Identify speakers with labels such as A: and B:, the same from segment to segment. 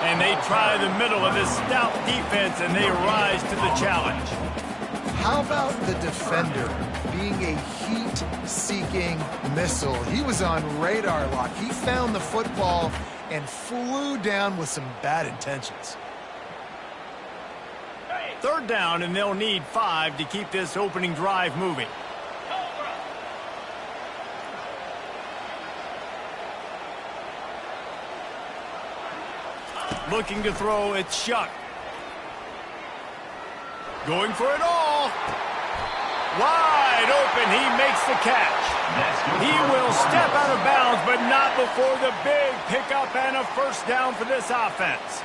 A: And they try the middle of this stout defense, and they rise to the challenge.
B: How about the defender being a heat-seeking missile? He was on radar lock. He found the football and flew down with some bad intentions.
A: Third down, and they'll need 5 to keep this opening drive moving. Looking to throw, it's Shuck. Going for it all. Wide open, he makes the catch. He will step out of bounds, but not before the big pickup and a first down for this offense.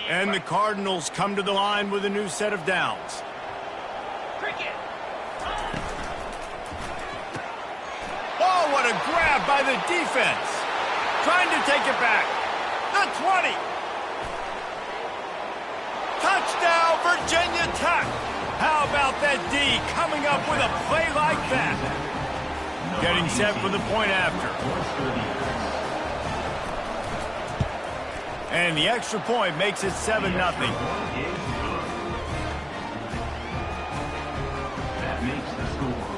A: And the Cardinals come to the line with a new set of downs. Oh, what a grab by the defense. Trying to take it back. The 20. Touchdown, Virginia Tech. How about that D coming up with a play like that? Getting set for the point after. And the extra point makes it 7-0.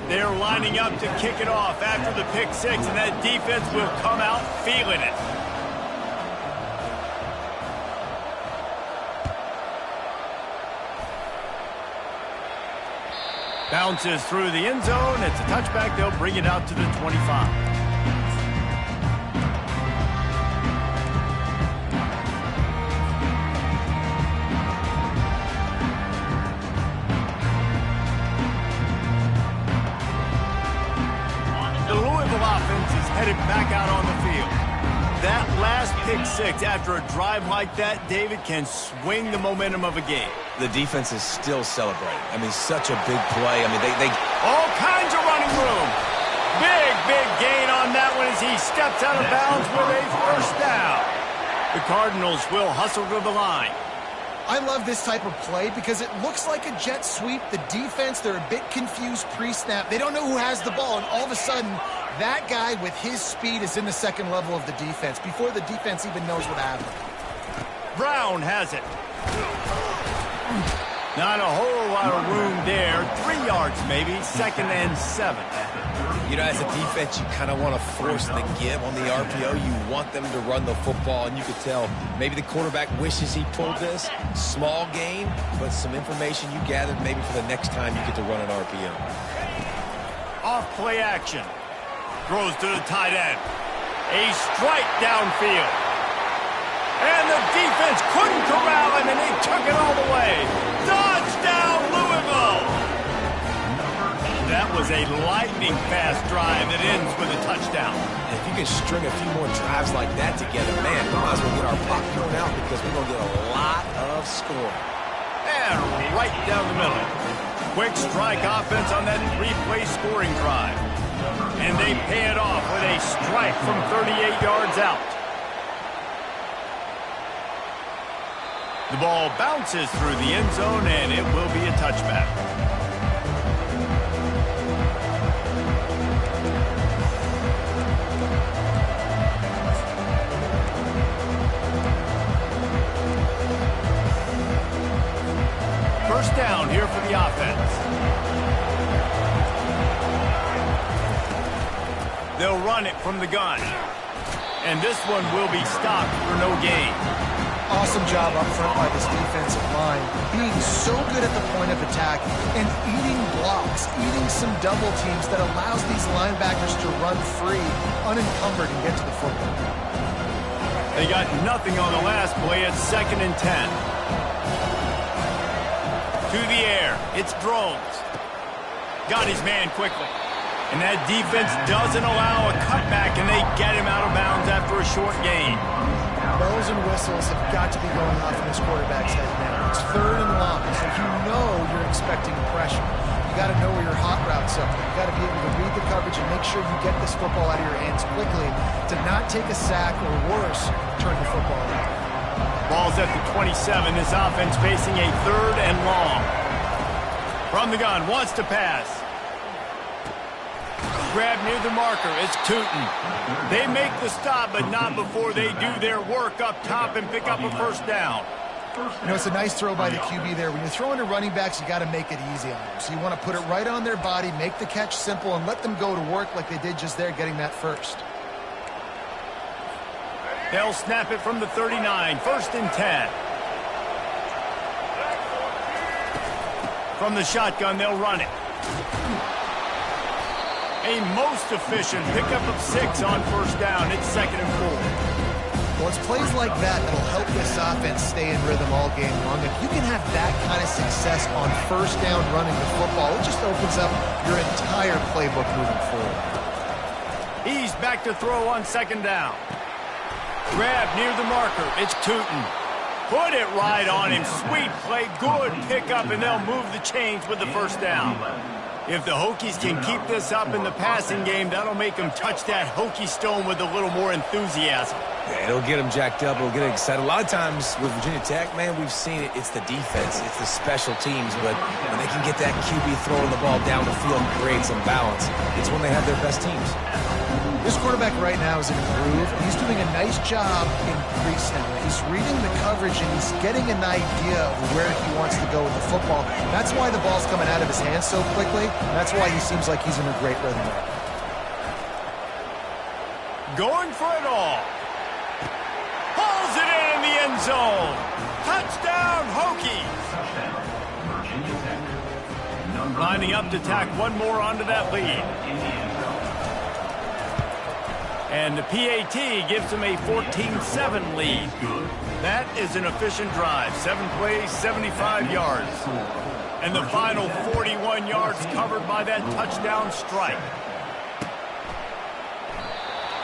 A: They're lining up to kick it off after the pick 6, and that defense will come out feeling it. Bounces through the end zone. It's a touchback. They'll bring it out to the 25. Headed back out on the field. That last pick 6 after a drive like that, David, can swing the momentum of a game.
C: The defense is still celebrating. I mean, such a big play. I mean, they
A: all kinds of running room. Big gain on that one as he steps out of bounds with a first down. The Cardinals will hustle to the line.
B: I love this type of play because it looks like a jet sweep. The defense, they're a bit confused pre-snap. They don't know who has the ball, and all of a sudden, that guy with his speed is in the second level of the defense before the defense even knows what happened.
A: Brown has it. Not a whole lot of room there. 3 yards maybe, 2nd and 7.
C: You know, as a defense, you kind of want to force the give on the RPO. You want them to run the football, and you could tell maybe the quarterback wishes he pulled this. Small gain, but some information you gathered maybe for the next time you get to run an RPO.
A: Off play action. Throws to the tight end. A strike downfield. And the defense couldn't corral him, and he took it all the way. Touchdown, Louisville! That was a lightning-fast drive that ends with a touchdown.
C: If you can string a few more drives like that together, man, we might as well get our popcorn out because we're going to get a lot of scoring.
A: And right down the middle. Quick strike offense on that 3-play scoring drive. And they pay it off with a strike from 38 yards out. The ball bounces through the end zone, and it will be a touchback. First down here for the offense. They'll run it from the gun. And this one will be stopped for no gain.
B: Awesome job up front by this defensive line, being so good at the point of attack and eating blocks, eating some double teams that allows these linebackers to run free, unencumbered, and get to the football.
A: They got nothing on the last play. It's 2nd and 10. To the air. It's Drones. Got his man quickly. And that defense doesn't allow a cutback, and they get him out of bounds after a short gain.
B: Bells and whistles have got to be going off in this quarterback's head now. It's 3rd and long, so you know you're expecting pressure. You got to know where your hot routes are. You got to be able to read the coverage and make sure you get this football out of your hands quickly to not take a sack or worse, turn the football over.
A: Ball's at the 27. This offense facing a 3rd and long. From the gun, wants to pass. grab near the marker. It's Tootin. They make the stop, but not before they do their work up top and pick up a first down.
B: You know, it's a nice throw by the QB there. When you're throwing to running backs, you got to make it easy on them. So you want to put it right on their body, make the catch simple, and let them go to work like they did just there, getting that first.
A: They'll snap it from the 39, 1st and 10. From the shotgun, they'll run it. A most efficient pickup of 6 on first down. It's 2nd and 4.
B: Well, it's plays like that that'll help this offense stay in rhythm all game long. If you can have that kind of success on first down running the football, it just opens up your entire playbook moving forward.
A: He's back to throw on 2nd down. Grab near the marker. It's Tootin. Put it right on him. Sweet play. Good pickup, and they'll move the chains with the first down. If the Hokies can keep this up in the passing game, that'll make them touch that Hokie stone with a little more enthusiasm.
C: Yeah, it'll get them jacked up. It'll get them excited. A lot of times with Virginia Tech, man, we've seen it. It's the defense. It's the special teams. But when they can get that QB throwing the ball down the field and create some balance, it's when they have their best teams.
B: This quarterback right now is in a groove. He's doing a nice job in pre-snap. He's reading the coverage, and he's getting an idea of where he wants to go with the football. That's why the ball's coming out of his hands so quickly. That's why he seems like he's in a great rhythm right now.
A: Going for it all. Pulls it in the end zone. Touchdown, Hokies. Lining up to tack one more onto that lead. And the PAT gives them a 14-7 lead. That is an efficient drive. 7 plays, 75 yards. And the final 41 yards covered by that touchdown strike.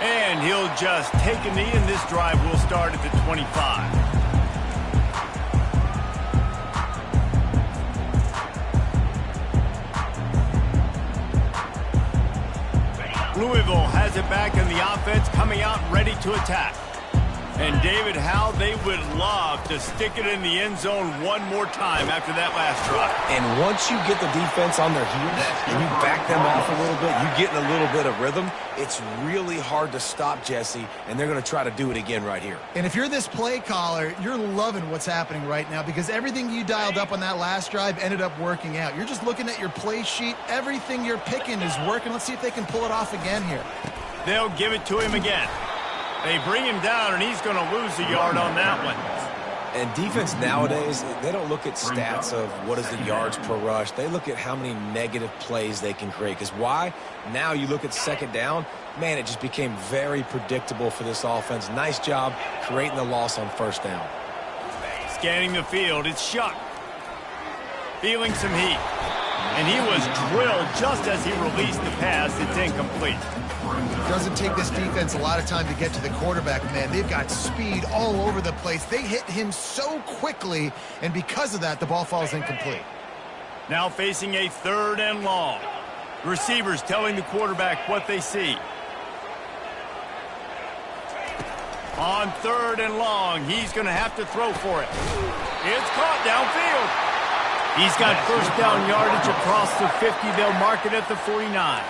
A: And he'll just take a knee, and this drive will start at the 25. Louisville has it back in the offense, coming out ready to attack. And David, how they would love to stick it in the end zone one more time after that last drive.
C: And once you get the defense on their heels and you back them off a little bit, you get in a little bit of rhythm, it's really hard to stop, Jesse, and they're going to try to do it again right here.
B: And if you're this play caller, you're loving what's happening right now because everything you dialed up on that last drive ended up working out. You're just looking at your play sheet. Everything you're picking is working. Let's see if they can pull it off again here.
A: They'll give it to him again. They bring him down, and he's going to lose a yard on that one.
C: And defense nowadays, they don't look at stats of what is the yards per rush. They look at how many negative plays they can create. Because why? Now you look at 2nd down, man, it just became very predictable for this offense. Nice job creating the loss on 1st down.
A: Scanning the field, it's Shuck. Feeling some heat. And he was drilled just as he released the pass. It's incomplete.
B: It doesn't take this defense a lot of time to get to the quarterback, man. They've got speed all over the place. They hit him so quickly, and because of that, the ball falls incomplete.
A: Now facing a 3rd and long. Receivers telling the quarterback what they see. On 3rd and long, he's going to have to throw for it. It's caught downfield. He's got first down yardage across the 50. They'll mark it at the 49.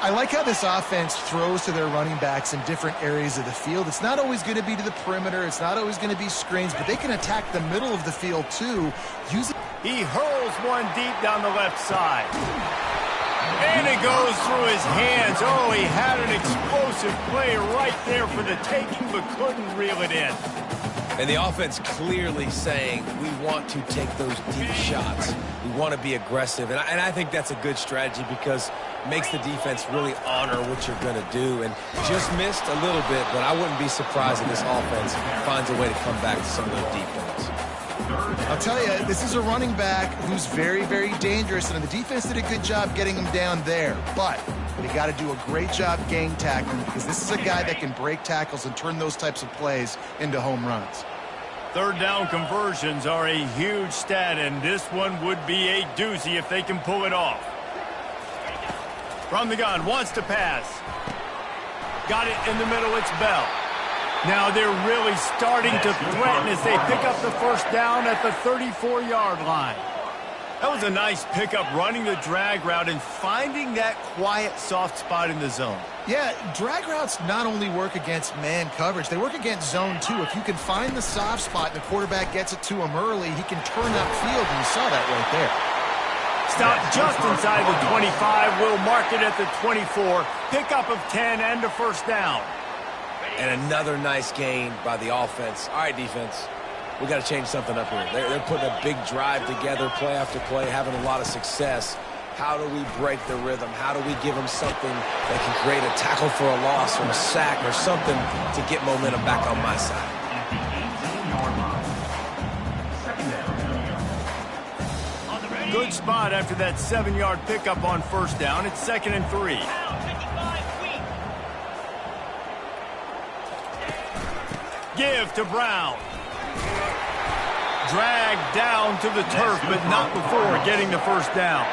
B: I like how this offense throws to their running backs in different areas of the field. It's not always going to be to the perimeter. It's not always going to be screens, but they can attack the middle of the field too.
A: He hurls one deep down the left side. And it goes through his hands. Oh, he had an explosive play right there for the taking, but couldn't reel it in.
C: And the offense clearly saying, we want to take those deep shots. We want to be aggressive. And I think that's a good strategy because it makes the defense really honor what you're going to do. And just missed a little bit, but I wouldn't be surprised if this offense finds a way to come back to some of those deep ones.
B: I'll tell you, this is a running back who's very, very dangerous, and the defense did a good job getting him down there. But they got to do a great job gang tackling because this is a guy that can break tackles and turn those types of plays into home runs.
A: 3rd down conversions are a huge stat, and this one would be a doozy if they can pull it off. From the gun, wants to pass. Got it in the middle, it's Bell. Now they're really starting to threaten as they pick up the first down at the 34-yard line. That was a nice pickup, running the drag route and finding that quiet, soft spot in the zone.
B: Yeah, drag routes not only work against man coverage, they work against zone too. If you can find the soft spot and the quarterback gets it to him early, he can turn that field, and you saw that right there.
A: Stop just inside the 25. We'll mark it at the 24. Pickup of 10 and a first down.
C: And another nice gain by the offense. All right, defense. We got to change something up here. They're putting a big drive together, play after play, having a lot of success. How do we break the rhythm? How do we give them something that can create a tackle for a loss or a sack or something to get momentum back on my side?
A: Good spot after that 7-yard pickup on first down. It's 2nd and 3. Give to Brown. Dragged down to the turf, but not before getting the first down.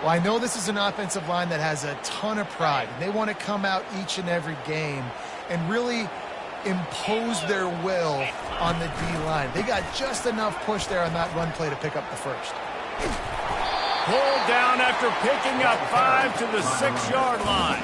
B: Well, I know this is an offensive line that has a ton of pride. They want to come out each and every game and really impose their will on the D-line. They got just enough push there on that run play to pick up the first.
A: Pulled down after picking up 5 to the 6-yard line.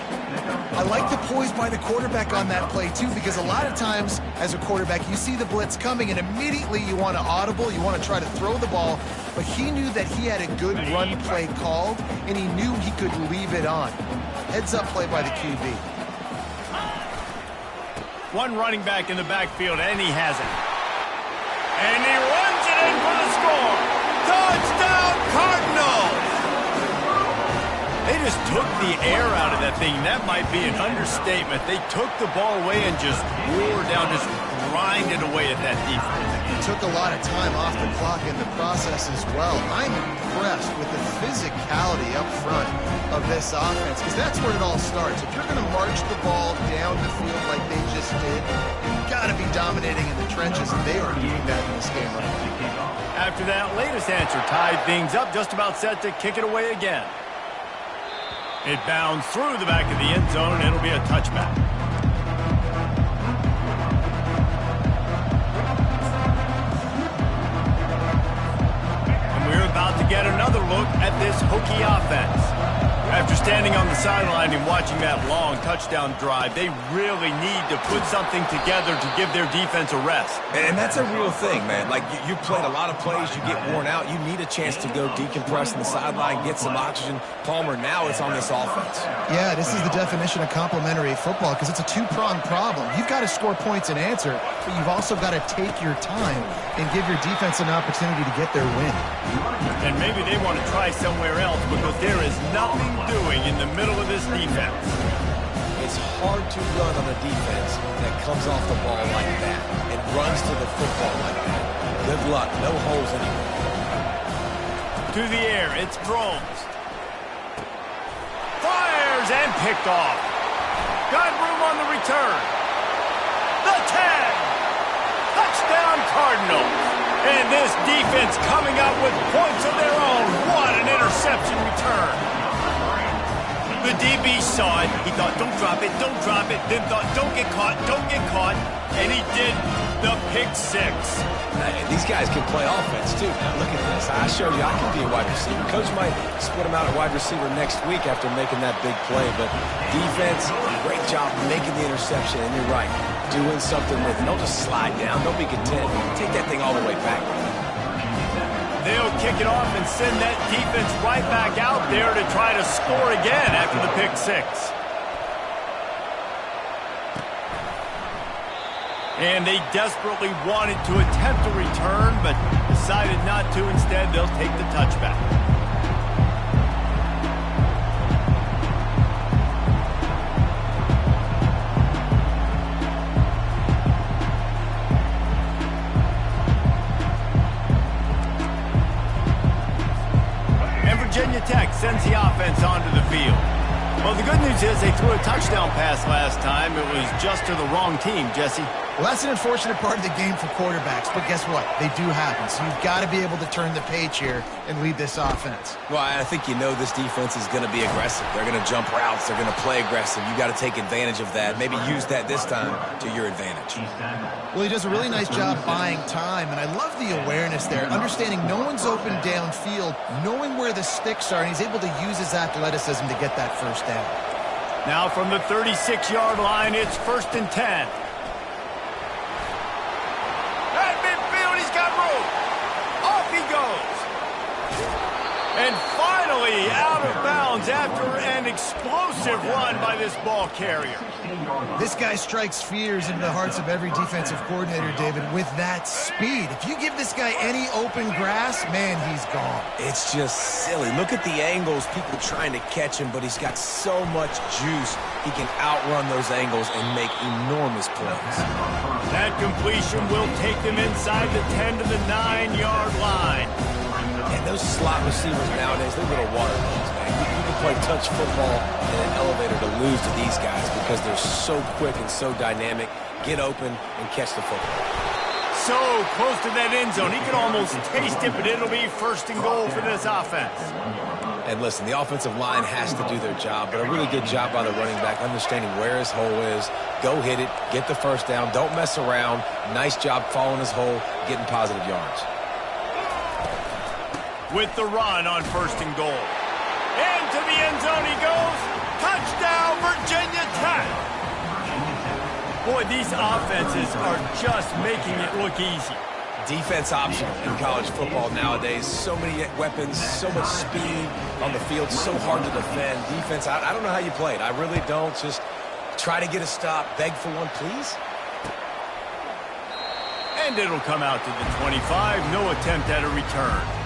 B: I like the poise by the quarterback on that play, too, because a lot of times as a quarterback, you see the blitz coming, and immediately you want to audible, you want to try to throw the ball, but he knew that he had a good run play called, and he knew he could leave it on. Heads-up play by the QB.
A: One running back in the backfield, and he has it. And he runs it in for the score. Touchdown, Cardinals! They just took the air out of that thing. That might be an understatement. They took the ball away and just wore down, just grinded away at that defense.
B: It took a lot of time off the clock in the process as well. I'm impressed with the physicality up front of this offense, because that's where it all starts. If you're going to march the ball down the field like they just did, you've got to be dominating in the trenches, and they are doing that in this game right now.
A: After that latest answer tied things up, just about set to kick it away again. It bounds through the back of the end zone, and it'll be a touchback. And we're about to get another look at this Hokie offense. After standing on the sideline and watching that long touchdown drive, they really need to put something together to give their defense a rest.
C: And that's a real thing, man. Like, you played a lot of plays, you get worn out, you need a chance to go decompress on the sideline, get some oxygen. Palmer, now it's on this offense.
B: Yeah, this is the definition of complementary football, because it's a two-pronged problem. You've got to score points and answer, but you've also got to take your time and give your defense an opportunity to get their win.
A: And maybe they want to try somewhere else, because there is nothing doing in the middle of this defense.
C: It's hard to run on a defense that comes off the ball like that and runs to the football like that. Good luck. No holes anywhere.
A: To the air, it's Drones. Fires and picked off. Got room on the return. The 10. Touchdown, Cardinals. And this defense coming up with points of their own. What an interception return. The DB saw it. He thought, don't drop it, don't drop it. Then thought, don't get caught, don't get caught. And he did the pick 6.
C: These guys can play offense, too. Now, look at this. I showed you I can be a wide receiver. Coach might split him out at wide receiver next week after making that big play. But defense, great job making the interception. And you're right, doing something with it. Don't just slide down. Don't be content. Take that thing all the way back.
A: They'll kick it off and send that defense right back out there to try to score again after the pick 6. And they desperately wanted to attempt a return, but decided not to. Instead, they'll take the touchback. Virginia Tech sends the offense onto the field. Well, the good news is they threw a touchdown pass last time. It was just to the wrong team, Jesse.
B: Well, that's an unfortunate part of the game for quarterbacks, but guess what? They do happen, so you've got to be able to turn the page here and lead this offense.
C: Well, I think you know this defense is going to be aggressive. They're going to jump routes. They're going to play aggressive. You got to take advantage of that. Maybe use that this time to your advantage.
B: Well, he does a really nice job buying time, and I love the awareness there, understanding no one's open downfield, knowing where the sticks are, and he's able to use his athleticism to get that first down.
A: Now from the 36-yard line, it's 1st and 10. At midfield, he's got room. Off he goes. And finally out of bounds after an explosive run by this ball carrier.
B: This guy strikes fears into the hearts of every defensive coordinator, David, with that speed. If you give this guy any open grass, man, he's gone.
C: It's just silly. Look at the angles, people trying to catch him, but he's got so much juice. He can outrun those angles and make enormous plays.
A: That completion will take them inside the 10 to the 9-yard line.
C: And those slot receivers nowadays, they're little water dogs, man. You can play touch football in an elevator to lose to these guys because they're so quick and so dynamic. Get open and catch the football.
A: So close to that end zone. He can almost taste it, but it'll be 1st and goal for this offense.
C: And listen, the offensive line has to do their job, but a really good job by the running back, understanding where his hole is. Go hit it, get the first down, don't mess around. Nice job following his hole, getting positive yards.
A: With the run on 1st and goal. Into the end zone he goes. Touchdown, Virginia Tech. Boy, these offenses are just making it look easy.
C: Defense optional in college football nowadays. So many weapons, so much speed on the field, so hard to defend. Defense, I don't know how you play it. I really don't. Just try to get a stop, beg for one, please.
A: And it'll come out to the 25. No attempt at a return.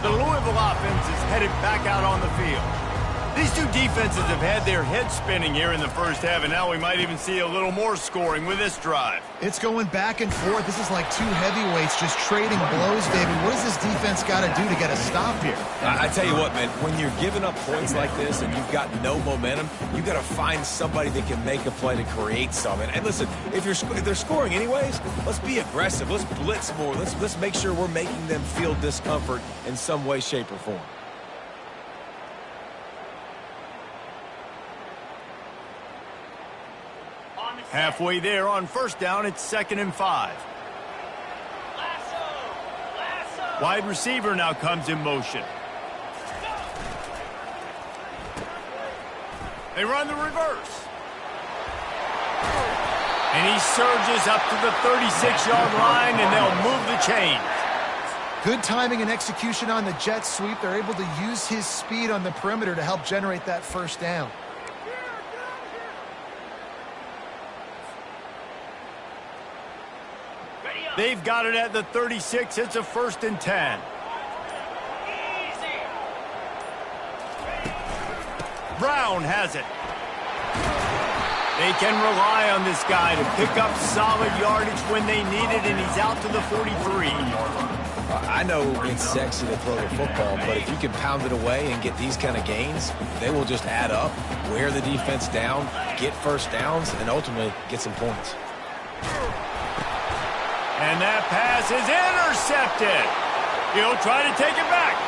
A: The Louisville offense is headed back out on the field. These two defenses have had their heads spinning here in the first half, and now we might even see a little more scoring with this drive.
B: It's going back and forth. This is like two heavyweights just trading blows, David. What does this defense got to do to get a stop here?
C: I tell you what, man, when you're giving up points like this and you've got no momentum, you got to find somebody that can make a play to create something. And listen, if they're scoring anyways, let's be aggressive. Let's blitz more. Let's make sure we're making them feel discomfort in some way, shape, or form.
A: Halfway there on 1st down, it's 2nd and 5. Wide receiver now comes in motion. They run the reverse. And he surges up to the 36-yard line, and they'll move the chains.
B: Good timing and execution on the jet sweep. They're able to use his speed on the perimeter to help generate that 1st down.
A: They've got it at the 36. It's a 1st and 10. Brown has it. They can rely on this guy to pick up solid yardage when they need it, and he's out to the 43.
C: I know it's sexy to throw the football, but if you can pound it away and get these kind of gains, they will just add up, wear the defense down, get 1st downs, and ultimately get some points.
A: And that pass is intercepted. He'll try to take it back.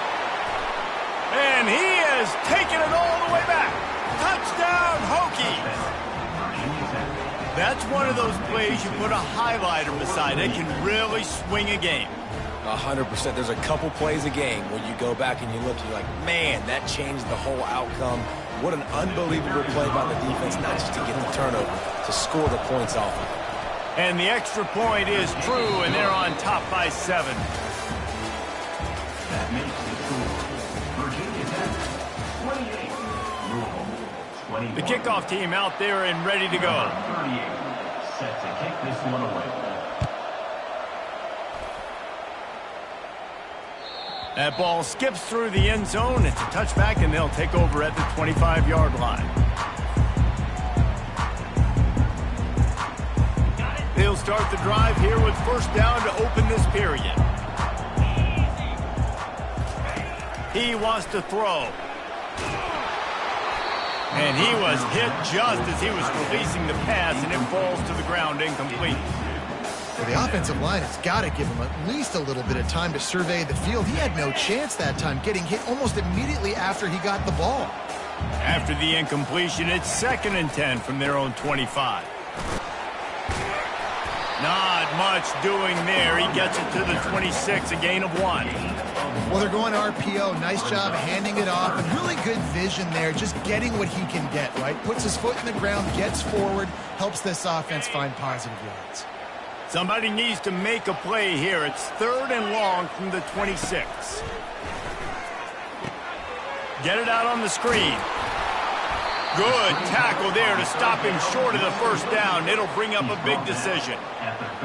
A: And he has taken it all the way back. Touchdown, Hokies. That's one of those plays you put a highlighter beside. It can really swing a game.
C: 100%. There's a couple plays a game when you go back and you look, you're like, man, that changed the whole outcome. What an unbelievable play by the defense, not just to get the turnover, to score the points off of it.
A: And the extra point is true, and they're on top by 7.
D: That makes the score Virginia Tech 28, Louisville 21.
A: The kickoff team out there and ready to go.
D: 38, set to kick this one away.
A: That ball skips through the end zone. It's a touchback, and they'll take over at the 25-yard line. start the drive here with first down to open this period. He wants to throw. And he was hit just as he was releasing the pass, and it falls to the ground incomplete.
B: Well, the offensive line has got to give him at least a little bit of time to survey the field. He had no chance that time, getting hit almost immediately after he got the ball.
A: After the incompletion, it's 2nd and 10 from their own 25. Not much doing there. He gets it to the 26, a gain of 1.
B: Well, they're going RPO. Nice job handing it off, and really good vision there, just getting what he can get, right? Puts his foot in the ground, gets forward, helps this offense find positive yards.
A: Somebody needs to make a play here. It's 3rd and long from the 26. Get it out on the screen. Good tackle there to stop him short of the first down. It'll bring up a big decision.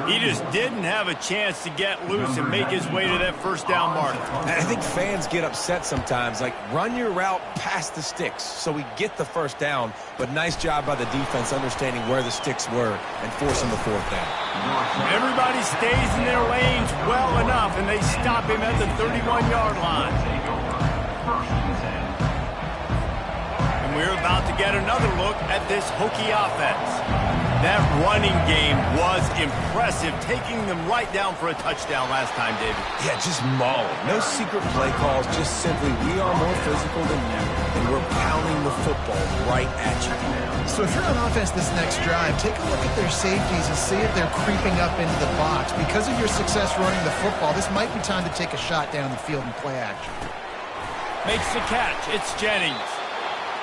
A: He just didn't have a chance to get loose and make his way to that first down marker.
C: And I think fans get upset sometimes. Like, run your route past the sticks so we get the first down. But nice job by the defense understanding where the sticks were and forcing the 4th down.
A: Everybody stays in their lanes well enough, and they stop him at the 31-yard line. We're about to get another look at this Hokie offense. That running game was impressive, taking them right down for a touchdown last time, David.
C: Yeah, just mauling. No secret play calls, just simply we are more physical than you, and we're pounding the football right at you.
B: So if you're on offense this next drive, take a look at their safeties and see if they're creeping up into the box. Because of your success running the football, this might be time to take a shot down the field and play action.
A: Makes the catch. It's Jennings.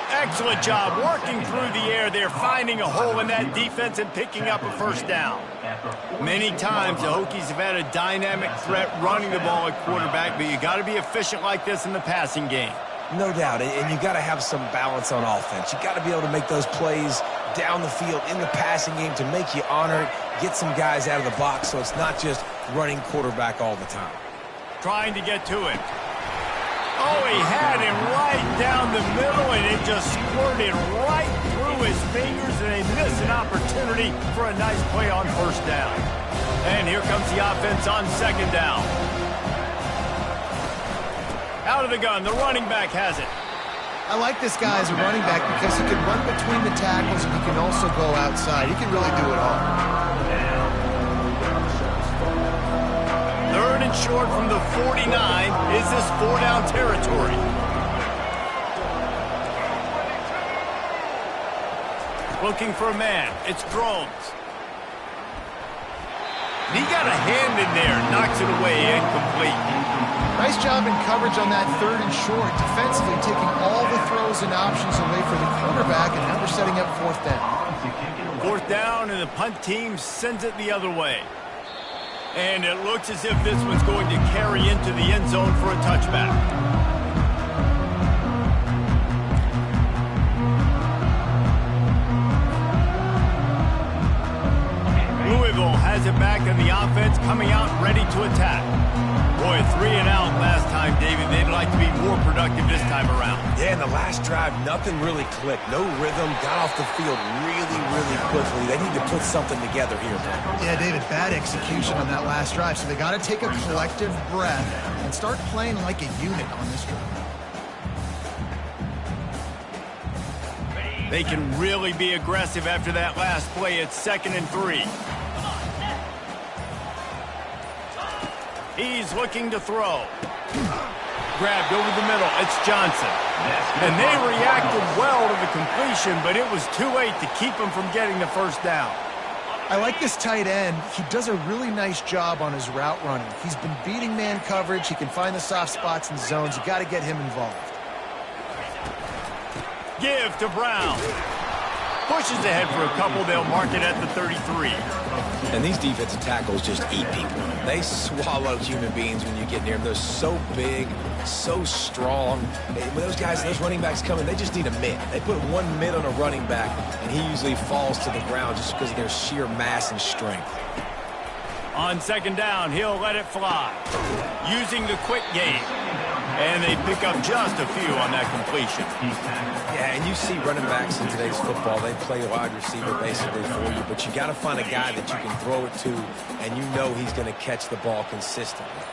A: Excellent job working through the air there, finding a hole in that defense and picking up a first down. Many times the Hokies have had a dynamic threat running the ball at quarterback, but you got to be efficient like this in the passing game.
C: No doubt, and you got to have some balance on offense. You got to be able to make those plays down the field in the passing game to make you honor it, get some guys out of the box so it's not just running quarterback all the time.
A: Trying to get to him. Oh, he had him right down the middle, and it just squirted right through his fingers, and they missed an opportunity for a nice play on first down. And here comes the offense on 2nd down. Out of the gun, the running back has it.
B: I like this guy as a running back because he can run between the tackles and he can also go outside. He can really do it all.
A: 3rd and short from the 49. Is this 4-down territory? Looking for a man. It's Drones. He got a hand in there. Knocks it away. Incomplete.
B: Nice job in coverage on that 3rd and short. Defensively taking all the throws and options away for the quarterback, and now they're setting up 4th down.
A: 4th down, and the punt team sends it the other way. And it looks as if this one's going to carry into the end zone for a touchback. Louisville has it back in the offense, coming out ready to attack. Boy, 3 and out last time, David. They'd like to be more productive this time around.
C: Yeah, in the last drive, nothing really clicked. No rhythm, got off the field really, really quickly. They need to put something together here.
B: Yeah, David, bad execution on that last drive, so they got to take a collective breath and start playing like a unit on this drive.
A: They can really be aggressive after that last play. It's 2nd and 3. He's looking to throw. Grabbed over the middle. It's Johnson. And they reacted well to the completion, but it was too late to keep him from getting the first down.
B: I like this tight end. He does a really nice job on his route running. He's been beating man coverage. He can find the soft spots and zones. You got to get him involved.
A: Give to Brown. Pushes ahead for a couple. They'll mark it at the 33.
C: And these defensive tackles just eat people. They swallow human beings when you get near them. They're so big, so strong. When those guys, those running backs come in, they just need a mid. They put one mid on a running back, and he usually falls to the ground just because of their sheer mass and strength.
A: On 2nd down, he'll let it fly. Using the quick game. And they pick up just a few on that completion.
C: Yeah, and you see running backs in today's football, they play wide receiver basically for you, but you got to find a guy that you can throw it to, and you know he's going to catch the ball consistently.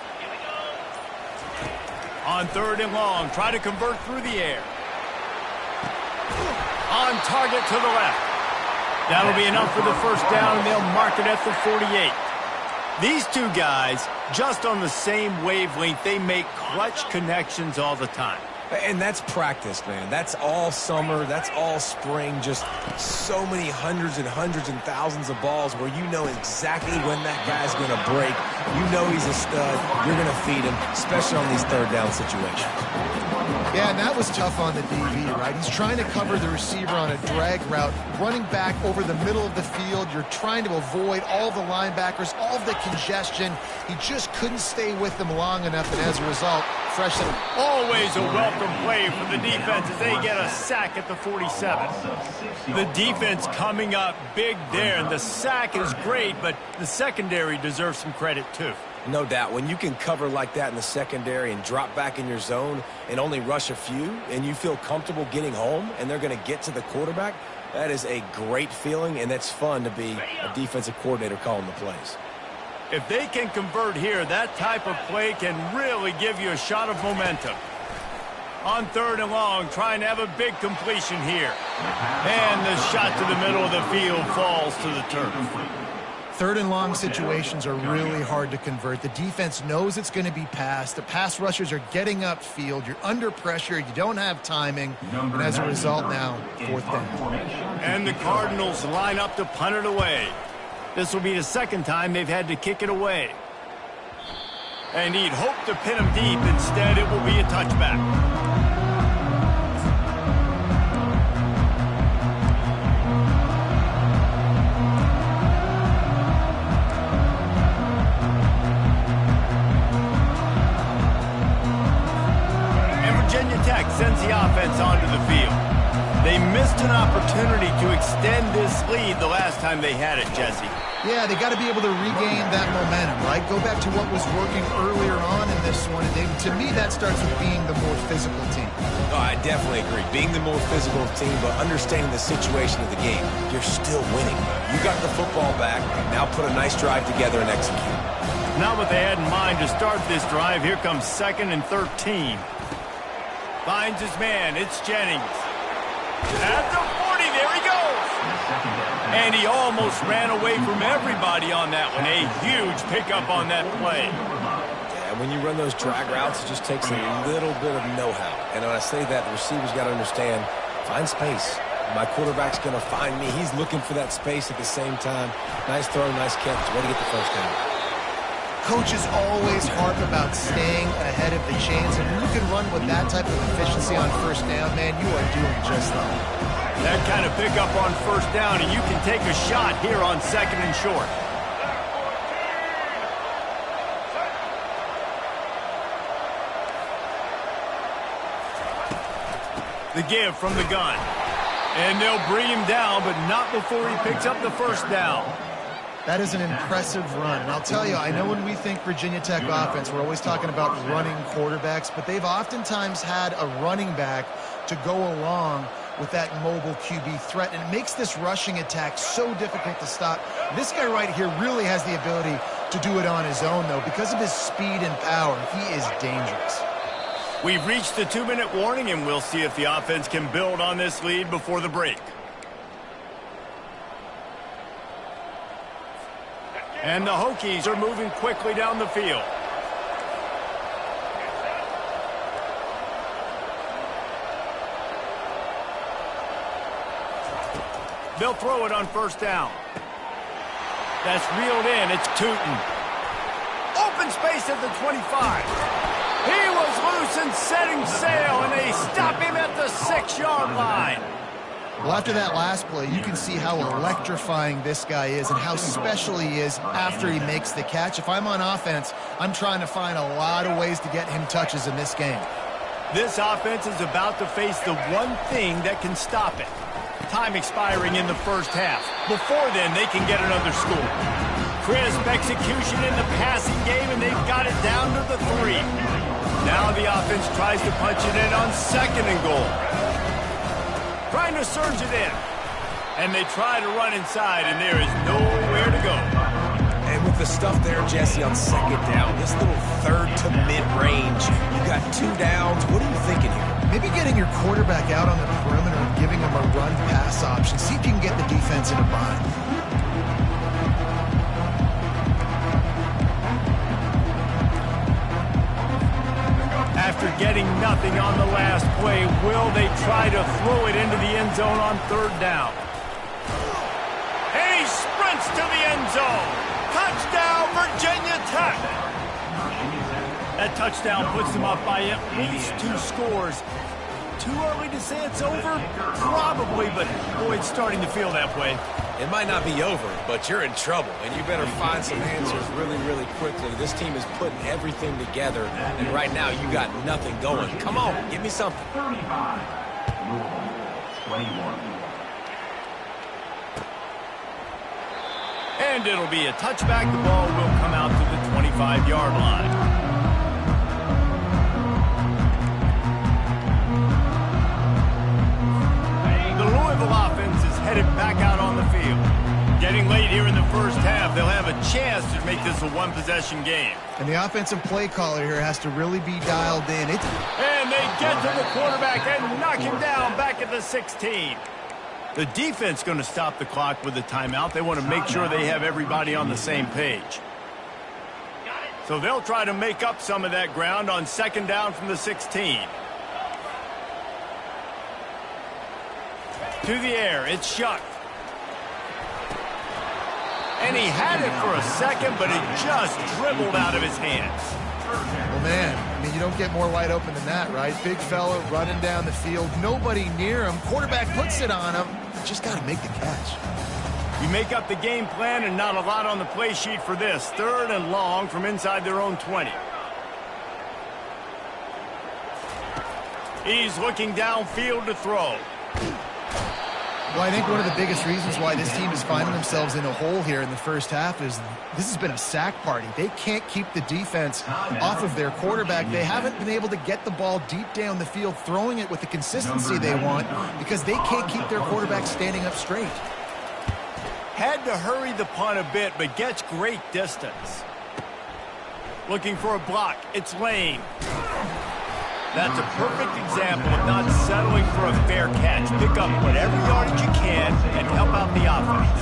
A: On 3rd and long, try to convert through the air. On target to the left. That'll be enough for the first down, and they'll mark it at the 48. These two guys, just on the same wavelength, they make clutch connections all the time.
C: And that's practice, man. That's all summer. That's all spring. Just so many hundreds and hundreds and thousands of balls where you know exactly when that guy's going to break. You know he's a stud. You're going to feed him, especially on these 3rd down situations.
B: Yeah, and that was tough on the DB, right? He's trying to cover the receiver on a drag route, running back over the middle of the field. You're trying to avoid all the linebackers, all of the congestion. He just couldn't stay with them long enough, and as a result, freshen.
A: Always a welcome play for the defense as they get a sack at the 47. The defense coming up big there, and the sack is great, but the secondary deserves some credit too.
C: No doubt. When you can cover like that in the secondary and drop back in your zone and only rush a few, and you feel comfortable getting home and they're going to get to the quarterback, that is a great feeling, and it's fun to be a defensive coordinator calling the plays.
A: If they can convert here, that type of play can really give you a shot of momentum. On 3rd and long, trying to have a big completion here. And the shot to the middle of the field falls to the turf.
B: 3rd and long situations are really hard to convert. The defense knows it's going to be passed. The pass rushers are getting upfield. You're under pressure. You don't have timing. And as a result now, 4th down.
A: And the Cardinals line up to punt it away. This will be the 2nd time they've had to kick it away. And he'd hope to pin him deep. Instead, it will be a touchback. Tech sends the offense onto the field. They missed an opportunity to extend this lead the last time they had it, Jesse.
B: Yeah, they got to be able to regain that momentum, right? Go back to what was working earlier on in this one. And to me, that starts with being the more physical team.
C: Oh, I definitely agree. Being the more physical team, but understanding the situation of the game. You're still winning. You got the football back. Now put a nice drive together and execute.
A: Not what they had in mind to start this drive. Here comes 2nd and 13. Finds his man. It's Jennings. At the 40, there he goes. And he almost ran away from everybody on that one. A huge pickup on that play.
C: Yeah, when you run those drag routes, it just takes a little bit of know-how. And when I say that, the receiver's got to understand, find space. My quarterback's going to find me. He's looking for that space at the same time. Nice throw, nice catch. Way to get the first down.
B: Coaches always harp about staying ahead of the chains, and when you can run with that type of efficiency on 1st down, man, you are doing just that.
A: That kind of pickup on 1st down, and you can take a shot here on 2nd and short. The give from the gun. And they'll bring him down, but not before he picks up the 1st down.
B: That is an impressive run. And I'll tell you, I know when we think Virginia Tech offense, we're always talking about running quarterbacks, but they've oftentimes had a running back to go along with that mobile QB threat. And it makes this rushing attack so difficult to stop. This guy right here really has the ability to do it on his own, though. Because of his speed and power, he is dangerous.
A: We've reached the 2-minute warning, and we'll see if the offense can build on this lead before the break. And the Hokies are moving quickly down the field. They'll throw it on 1st down. That's reeled in. It's Tootin. Open space at the 25. He was loose and setting sail, and they stop him at the 6-yard line.
B: Well, after that last play, you can see how electrifying this guy is and how special he is after he makes the catch. If I'm on offense, I'm trying to find a lot of ways to get him touches in this game.
A: This offense is about to face the one thing that can stop it. Time expiring in the 1st half. Before then, they can get another score. Crisp execution in the passing game, and they've got it down to the 3. Now the offense tries to punch it in on 2nd and goal. Trying to surge it in. And they try to run inside, and there is nowhere to go.
C: And with the stuff there, Jesse, on 2nd down, this little 3rd to mid-range, you got 2 downs. What are you thinking here?
B: Maybe getting your quarterback out on the perimeter and giving him a run-pass option. See if you can get the defense in a bind.
A: After getting nothing on the last play, will they try to throw it into the end zone on 3rd down? And he sprints to the end zone. Touchdown, Virginia Tech. That touchdown puts them up by at least 2 scores. Too early to say it's over? Probably, but boy, it's starting to feel that way.
C: It might not be over, but you're in trouble, and you better find some answers really, really quickly. This team is putting everything together, and right now you got nothing going. Come on, give me something.
D: 35. Louisville, 21.
A: And it'll be a touchback. The ball will come out to the 25-yard line. The Louisville offense is headed back out on the field. Getting late here in the first half, they'll have a chance to make this a one-possession game.
B: And the offensive play caller here has to really be dialed in.
A: And they get to the quarterback and knock him down back at the 16. The defense going to stop the clock with a timeout. They want to make sure they have everybody on the same page. So they'll try to make up some of that ground on 2nd down from the 16. To the air, it's Shuck. And he had it for a second, but it just dribbled out of his hands.
B: Well, man, I mean, you don't get more wide open than that, right? Big fella running down the field, nobody near him. Quarterback puts it on him. Just got to make the catch.
A: You make up the game plan and not a lot on the play sheet for this. 3rd and long from inside their own 20. He's looking downfield to throw.
B: Well, I think one of the biggest reasons why this team is finding themselves in a hole here in the first half is this has been a sack party. They can't keep the defense off of their quarterback. They haven't been able to get the ball deep down the field, throwing it with the consistency they want because they can't keep their quarterback standing up straight.
A: Had to hurry the punt a bit, but gets great distance. Looking for a block. It's Lane. That's a perfect example of not settling for a fair catch. Pick up whatever yardage you can and help out the offense.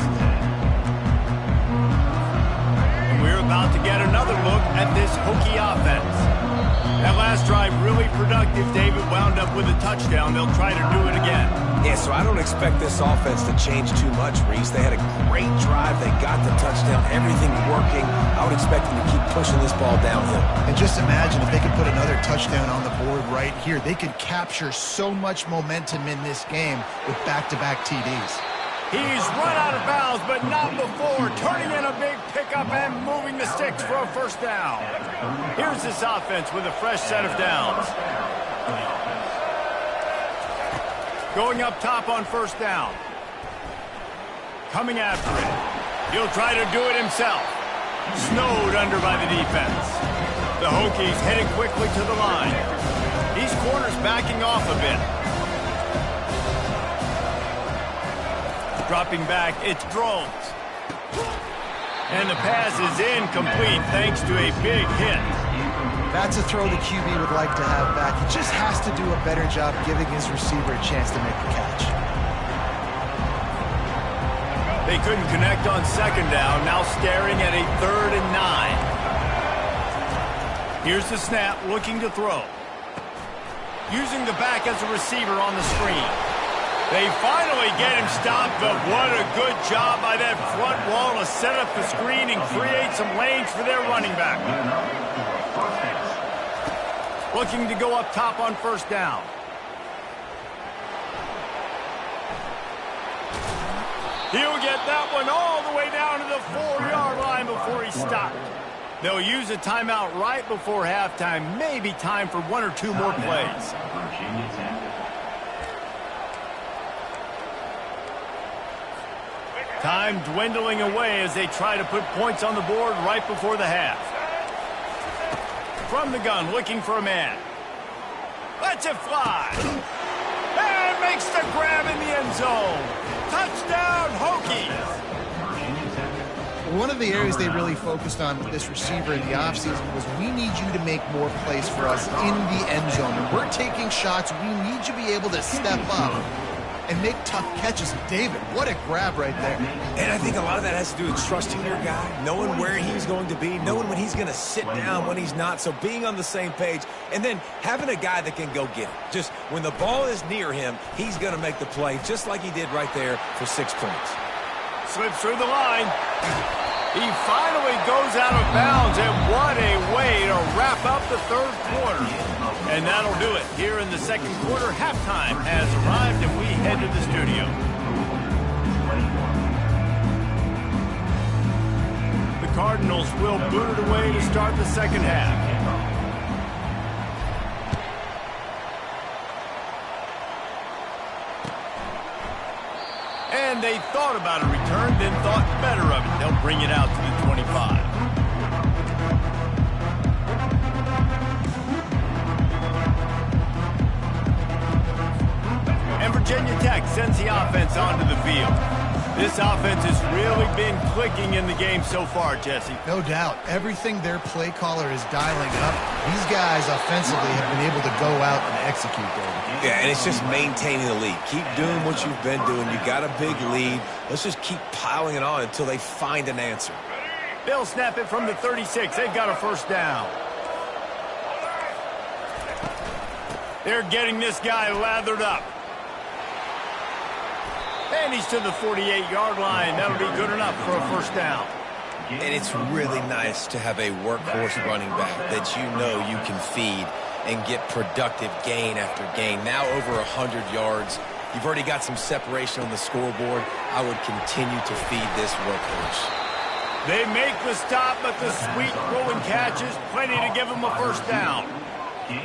A: And we're about to get another look at this Hokie offense. That last drive really productive. David wound up with a touchdown. They'll try to do it again.
C: Yeah, so I don't expect this offense to change too much, Reese. They had a great drive. They got the touchdown. Everything working. I would expect them to keep pushing this ball downhill.
B: And just imagine if they could put another touchdown on the board right here. They could capture so much momentum in this game with back-to-back TDs.
A: He's run out of bounds, but not before. Turning in a big pickup and moving the sticks for a 1st down. Here's this offense with a fresh set of downs. Going up top on 1st down. Coming after it. He'll try to do it himself. Snowed under by the defense. The Hokies heading quickly to the line. These corners backing off a bit. Dropping back, it's Drones. And the pass is incomplete thanks to a big hit.
B: That's a throw the QB would like to have back. He just has to do a better job giving his receiver a chance to make the catch.
A: They couldn't connect on 2nd down, now staring at a 3rd and 9. Here's the snap, looking to throw. Using the back as a receiver on the screen. They finally get him stopped, but what a good job by that front wall to set up the screen and create some lanes for their running back. Looking to go up top on 1st down. He'll get that one all the way down to the 4-yard line before he stopped. They'll use a timeout right before halftime. Maybe time for 1 or 2 more plays. Time dwindling away as they try to put points on the board right before the half. from the gun, looking for a man. Lets it fly. And makes the grab in the end zone. Touchdown, Hokies.
B: One of the areas they really focused on with this receiver in the offseason was we need you to make more plays for us in the end zone. When we're taking shots, we need you to be able to step up and make tough catches. David, what a grab right there.
C: And I think a lot of that has to do with trusting your guy, knowing where he's going to be, knowing when he's going to sit down, when he's not, so being on the same page, and then having a guy that can go get it. Just when the ball is near him, he's going to make the play, just like he did right there for 6 points.
A: Slips through the line. He finally goes out of bounds, and what a way to wrap up the third quarter. And that'll do it. Here in the second quarter, halftime has arrived, and we head to the studio. The Cardinals will boot it away to start the second half. And they thought about a return, then thought better of it. They'll bring it out to the 25. And Virginia Tech sends the offense onto the field. This offense has really been clicking in the game so far, Jesse.
B: No doubt. Everything their play caller is dialing up, these guys offensively have been able to go out and execute, David.
C: Yeah, and it's just maintaining the lead. Keep doing what you've been doing. You got a big lead. Let's just keep piling it on until they find an answer.
A: They'll snap it from the 36. They've got a first down. They're getting this guy lathered up. And he's to the 48-yard line. That'll be good enough for a first down.
C: And it's really nice to have a workhorse running back that you know you can feed and get productive gain after gain. Now over 100 yards. You've already got some separation on the scoreboard. I would continue to feed this workhorse.
A: They make the stop, but the sweet rolling catch is plenty to give them a first down.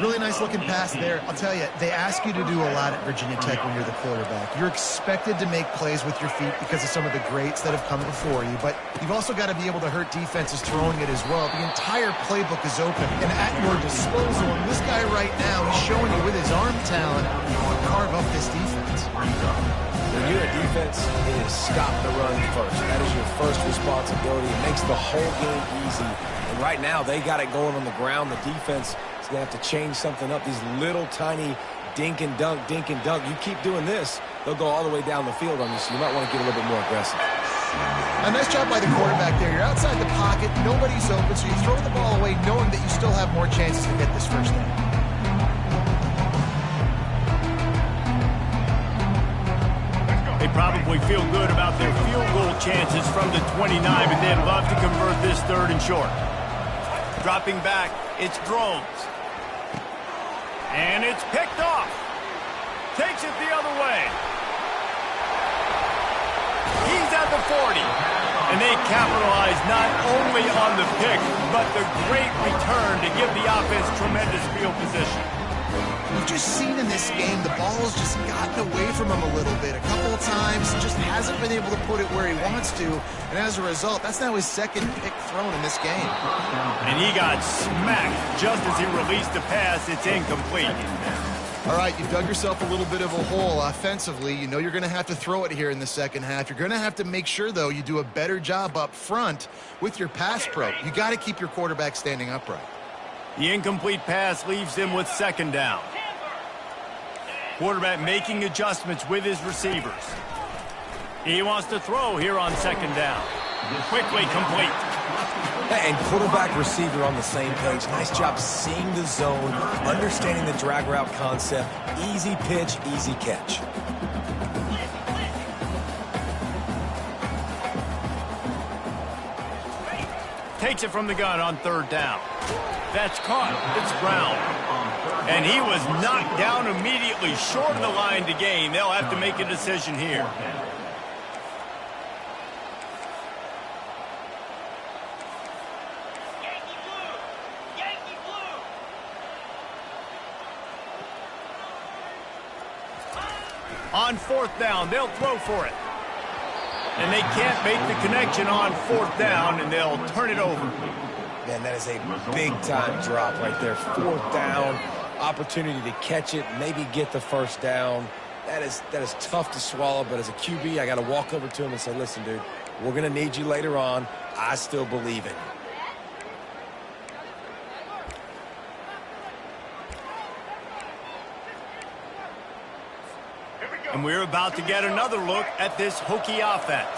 B: Really nice looking pass there. I'll tell you, they ask you to do a lot at Virginia Tech when you're the quarterback. You're expected to make plays with your feet because of some of the greats that have come before you, but you've also got to be able to hurt defenses throwing it as well. The entire playbook is open and at your disposal, and this guy right now, he's showing you with his arm talent how to carve up this defense.
C: When you're a defense, it is stop the run first. That is your first responsibility. It makes the whole game easy. And right now, they got it going on the ground. The defense is going to have to change something up. These little tiny dink and dunk, dink and dunk. You keep doing this, they'll go all the way down the field on you, so you might want to get a little bit more aggressive.
B: A nice job by the quarterback there. You're outside the pocket, nobody's open, so you throw the ball away knowing that you still have more chances to get this first down.
A: They probably feel good about their field goal chances from the 29, but they'd love to convert this third and short. Dropping back, it's Groves. And it's picked off. Takes it the other way. He's at the 40. And they capitalize not only on the pick, but the great return to give the offense tremendous field position.
B: We've just seen in this game the ball's just gotten away from him a little bit. A couple of times, just hasn't been able to put it where he wants to. And as a result, that's now his second pick thrown in this game.
A: And he got smacked just as he released the pass. It's incomplete.
B: All right, you've dug yourself a little bit of a hole offensively. You know you're going to have to throw it here in the second half. You're going to have to make sure, though, you do a better job up front with your pass pro. You got to keep your quarterback standing upright.
A: The incomplete pass leaves them with second down. Quarterback making adjustments with his receivers. He wants to throw here on second down. Quickly complete.
C: And quarterback receiver on the same page. Nice job seeing the zone, understanding the drag route concept. Easy pitch, easy catch.
A: Takes it from the gun on third down. That's caught. It's Brown. And he was knocked down immediately short of the line to gain. They'll have to make a decision here. On fourth down, they'll throw for it. And they can't make the connection on fourth down, and they'll turn it over.
C: Man, that is a big-time drop right there. 4th down, opportunity to catch it, maybe get the first down. That is tough to swallow, but as a QB, I got to walk over to him and say, listen, dude, we're going to need you later on. I still believe in you.
A: And we're about to get another look at this Hokie offense.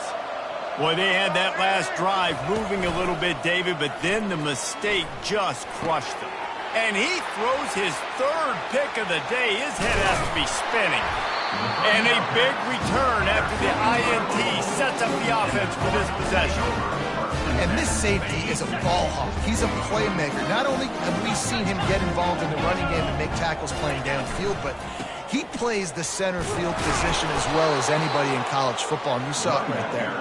A: Boy, they had that last drive moving a little bit, David, but then the mistake just crushed them. And he throws his 3rd pick of the day. His head has to be spinning. And a big return after the INT sets up the offense for this possession.
B: And this safety is a ball hawk. He's a playmaker. Not only have we seen him get involved in the running game and make tackles playing downfield, but he plays the center field position as well as anybody in college football, and you saw it right there.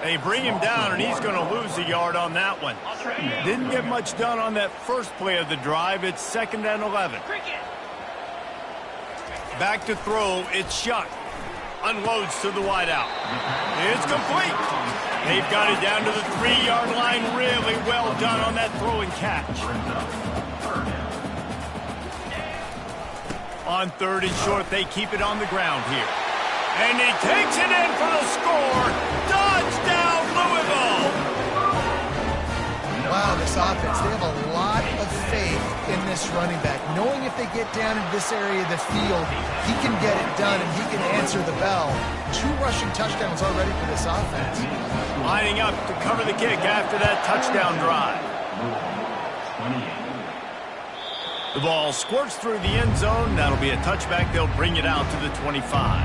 A: They bring him down, and he's going to lose a yard on that one. Didn't get much done on that first play of the drive. It's 2nd and 11. Back to throw. It's Shuck. Unloads to the wideout. It's complete. They've got it down to the 3-yard line. Really well done on that throw and catch. On 3rd and short, they keep it on the ground here. And he takes it in for the score. Touchdown, Louisville!
B: Wow, this offense, they have a lot of faith in this running back. Knowing if they get down in this area of the field, he can get it done and he can answer the bell. 2 rushing touchdowns already for this offense.
A: Lining up to cover the kick after that touchdown drive. The ball squirts through the end zone. That'll be a touchback. They'll bring it out to the 25.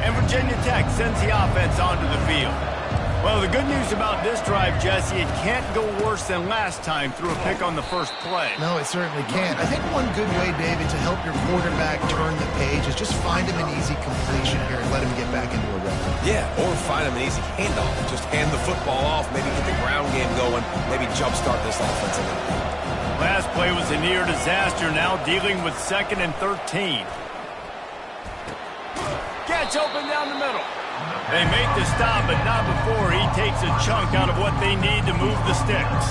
A: And Virginia Tech sends the offense onto the field. Well, the good news about this drive, Jesse, it can't go worse than last time through a pick on the first play.
B: No, it certainly can't. I think one good way, David, to help your quarterback turn the page is just find him an easy completion here and let him get back into a rhythm.
C: Yeah, or find him an easy handoff. Just hand the football off, maybe get the ground game going, maybe jumpstart this offense a little bit.
A: Last play was a near disaster, now dealing with 2nd and 13. Catch open down the middle. They make the stop, but not before he takes a chunk out of what they need to move the sticks.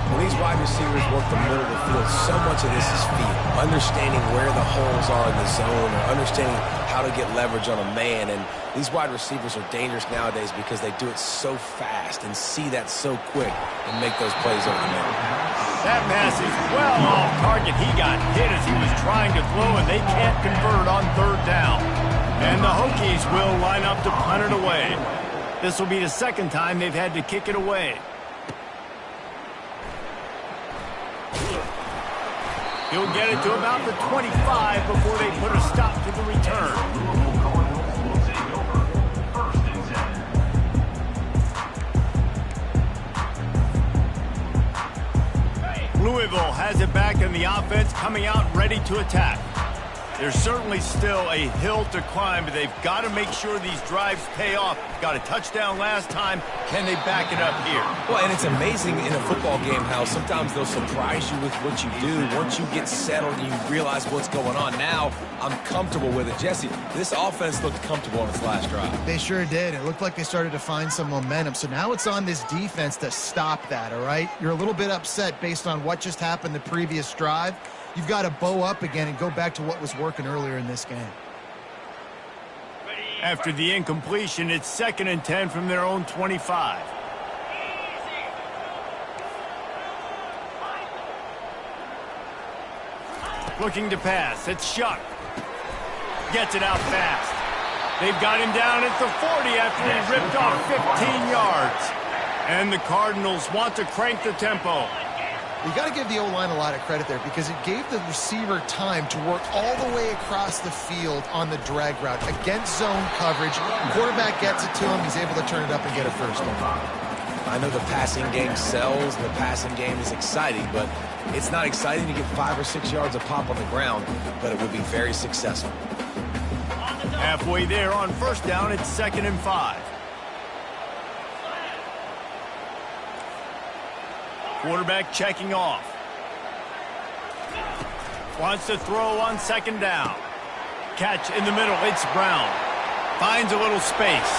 C: When these wide receivers work the middle of the field, so much of this is feel. Understanding where the holes are in the zone or understanding how to get leverage on a man. And these wide receivers are dangerous nowadays because they do it so fast and see that so quick and make those plays over the middle.
A: That pass is well off target. He got hit as he was trying to throw, and they can't convert on 3rd down. And the Hokies will line up to punt it away. This will be the 2nd time they've had to kick it away. He'll get it to about the 25 before they put a stop to the return. Louisville has it back in the offense, coming out ready to attack. There's certainly still a hill to climb, but they've got to make sure these drives pay off. Got a touchdown last time. Can they back it up here?
C: Well, and it's amazing in a football game how sometimes they'll surprise you with what you do. Once you get settled and you realize what's going on, now I'm comfortable with it. Jesse, this offense looked comfortable on its last drive.
B: They sure did. It looked like they started to find some momentum. So now it's on this defense to stop that, all right? You're a little bit upset based on what just happened the previous drive. You've got to bow up again and go back to what was working earlier in this game.
A: After the incompletion, it's 2nd and 10 from their own 25. Looking to pass. It's Shuck. Gets it out fast. They've got him down at the 40 after he ripped off 15 yards. And the Cardinals want to crank the tempo.
B: You got to give the O-line a lot of credit there because it gave the receiver time to work all the way across the field on the drag route against zone coverage. Quarterback gets it to him. He's able to turn it up and get a first down.
C: I know the passing game sells, the passing game is exciting, but it's not exciting to get 5 or 6 yards of pop on the ground, but it will be very successful.
A: Halfway there on first down, it's 2nd and 5. Quarterback checking off. Wants to throw on 2nd down. Catch in the middle. It's Brown. Finds a little space.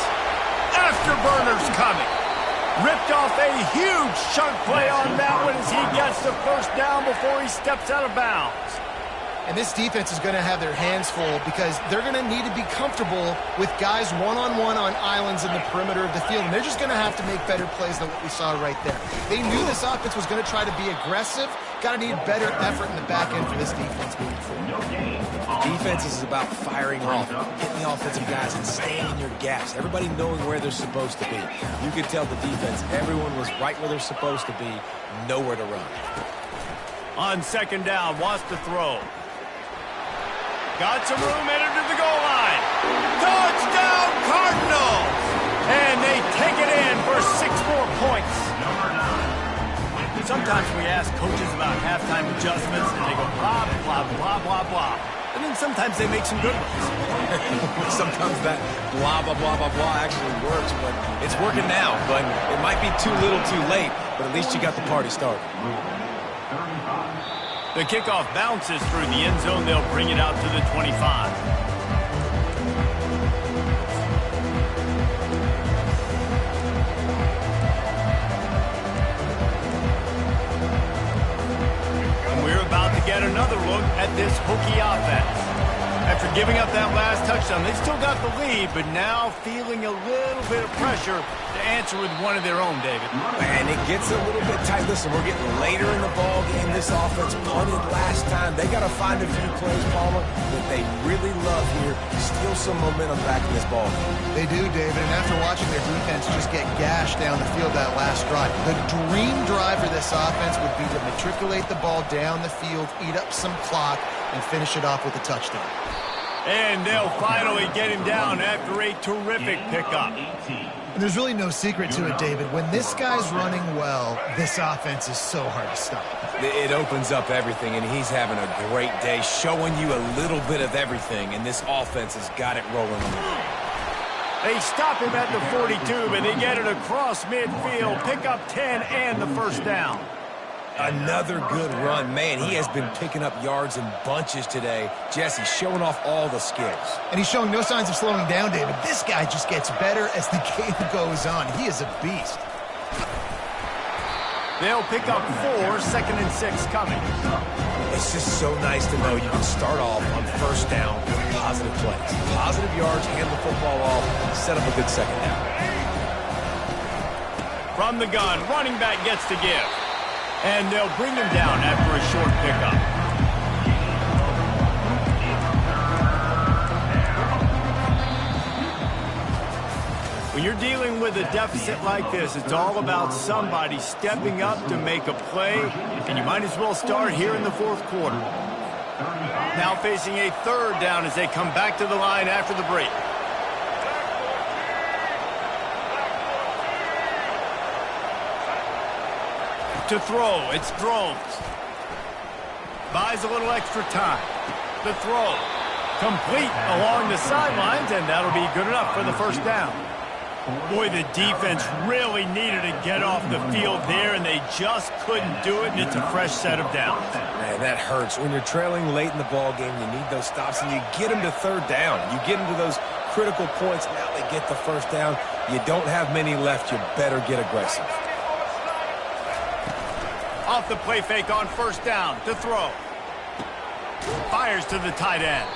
A: Afterburners coming. Ripped off a huge chunk play on that one as he gets the first down before he steps out of bounds.
B: And this defense is going to have their hands full because they're going to need to be comfortable with guys one-on-one on islands in the perimeter of the field. And they're just going to have to make better plays than what we saw right there. They knew this offense was going to try to be aggressive. Got to need better effort in the back end for this defense moving forward.
C: Defense is about firing off, hitting the offensive guys, and staying in your gaps. Everybody knowing where they're supposed to be. You could tell the defense, everyone was right where they're supposed to be, nowhere to run.
A: On second down, wants to throw. Got some room, headed to the goal line. Touchdown, Cardinals! And they take it in for 6 more points. Sometimes we ask coaches about halftime adjustments, and they go blah, blah, blah, blah, blah. And then sometimes they make some good ones.
C: Sometimes that blah, blah, blah, blah, blah actually works, but it's working now. But it might be too little too late, but at least you got the party started.
A: The kickoff bounces through the end zone. They'll bring it out to the 25. Get another look at this Hokie offense. After giving up that last touchdown, they still got the lead, but now feeling a little bit of pressure to answer with one of their own, David.
C: And it gets a little bit tight. Listen, we're getting later in the ball game. This offense punted last time. They got to find a few plays, Palmer, that they really love here to steal some momentum back in this ball game.
B: They do, David, and after watching their defense just get gashed down the field that last drive, the dream drive for this offense would be to matriculate the ball down the field, eat up some clock, and finish it off with a touchdown.
A: And they'll finally get him down after a terrific pickup.
B: And there's really no secret to it, David. When this guy's running well, this offense is so hard to stop.
C: It opens up everything, and he's having a great day, showing you a little bit of everything, and this offense has got it rolling on.
A: They stop him at the 42, but they get it across midfield, pick up 10 and the first down.
C: Another good run. Man, he has been picking up yards in bunches today. Jesse showing off all the skills.
B: And he's showing no signs of slowing down, David. This guy just gets better as the game goes on. He is a beast.
A: They'll pick up 4, 2nd and 6 coming.
C: It's just so nice to know you can start off on first down with positive plays. Positive yards, hand the football off, set up a good second down.
A: From the gun, running back gets to give. And they'll bring him down after a short pickup. When you're dealing with a deficit like this, it's all about somebody stepping up to make a play, and you might as well start here in the 4th quarter. Now facing a 3rd down as they come back to the line after the break. To throw, it's Drones. Buys a little extra time. The throw, complete along the sidelines, and that'll be good enough for the first down. Boy, the defense really needed to get off the field there, and they just couldn't do it, and it's a fresh set of downs.
C: Man, that hurts. When you're trailing late in the ball game, you need those stops, and you get them to 3rd down. You get them to those critical points. Now they get the first down. You don't have many left. You better get aggressive.
A: Off the play fake on first down to throw. Fires to the tight end.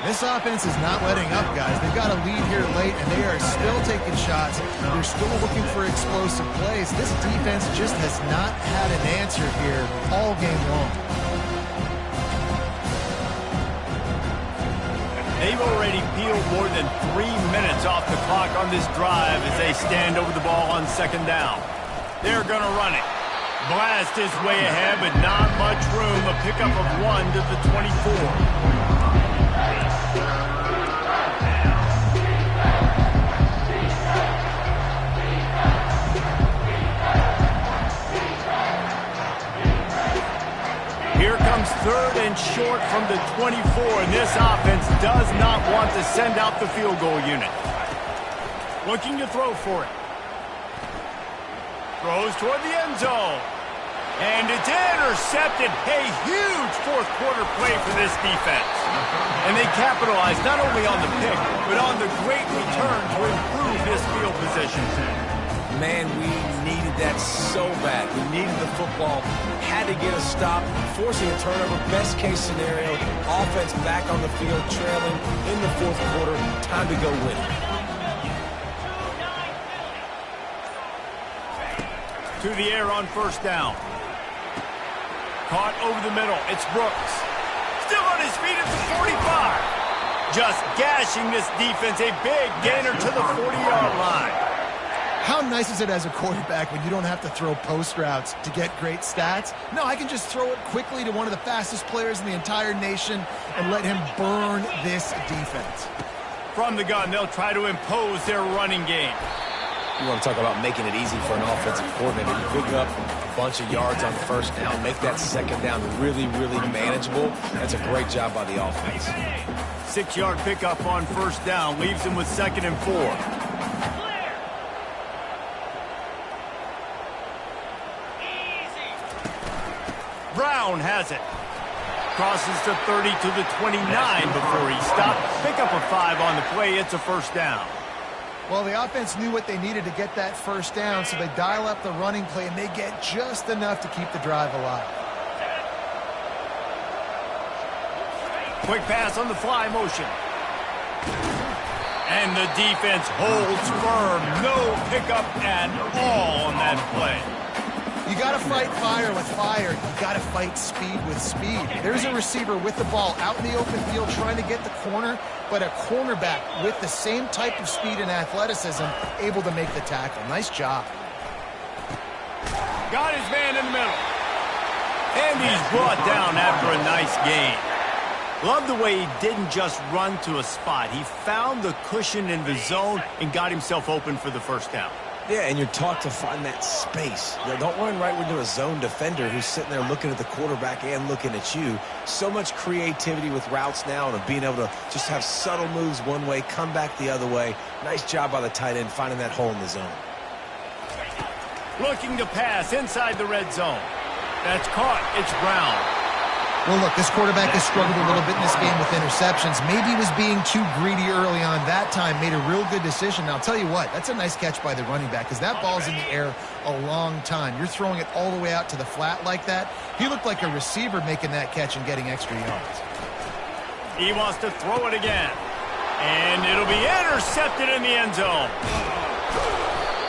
B: This offense is not letting up, guys. They've got a lead here late, and they are still taking shots. They're still looking for explosive plays. This defense just has not had an answer here all game long.
A: They've already peeled more than 3 minutes off the clock on this drive as they stand over the ball on second down. They're going to run it. Blast his way ahead, but not much room. A pickup of 1 to the 24. Here comes 3rd and short from the 24, and this offense does not want to send out the field goal unit. Looking to throw for it. Throws toward the end zone. And it's intercepted. A huge fourth quarter play for this defense. And they capitalized not only on the pick, but on the great return to improve this field position.
C: Man, we needed that so bad. We needed the football, had to get a stop, forcing a turnover. Best case scenario, offense back on the field, trailing in the fourth quarter. Time to go win.
A: To the air on first down. Caught over the middle. It's Brooks. Still on his feet at the 45. Just gashing this defense. A big gainer to the 40-yard line.
B: How nice is it as a quarterback when you don't have to throw post routes to get great stats? No, I can just throw it quickly to one of the fastest players in the entire nation and let him burn this defense.
A: From the gun, they'll try to impose their running game.
C: You want to talk about making it easy for an offensive coordinator. You pick up a bunch of yards on first down, make that second down really, really manageable. That's a great job by the offense.
A: 6-yard pickup on first down leaves them with 2nd and 4. Brown has it. Crosses to 30 to the 29 before he stopped. Pick up a 5 on the play. It's a first down.
B: Well, the offense knew what they needed to get that first down, so they dial up the running play, and they get just enough to keep the drive alive.
A: Quick pass on the fly motion. And the defense holds firm. No pickup at all on that play.
B: You got to fight fire with fire. You got to fight speed with speed. There's a receiver with the ball out in the open field trying to get the corner, but a cornerback with the same type of speed and athleticism able to make the tackle. Nice job.
A: Got his man in the middle. And he's brought down after a nice gain. Love the way he didn't just run to a spot. He found the cushion in the zone and got himself open for the first down.
C: Yeah, and you're taught to find that space. Don't run right into a zone defender who's sitting there looking at the quarterback and looking at you. So much creativity with routes now and being able to just have subtle moves one way, come back the other way. Nice job by the tight end finding that hole in the zone.
A: Looking to pass inside the red zone. That's caught. It's Brown.
B: Well, look, this quarterback has struggled a little bit in this game with interceptions. Maybe he was being too greedy early on that time, made a real good decision. Now, I'll tell you what, that's a nice catch by the running back because that ball's in the air a long time. You're throwing it all the way out to the flat like that. He looked like a receiver making that catch and getting extra yards.
A: He wants to throw it again. And it'll be intercepted in the end zone.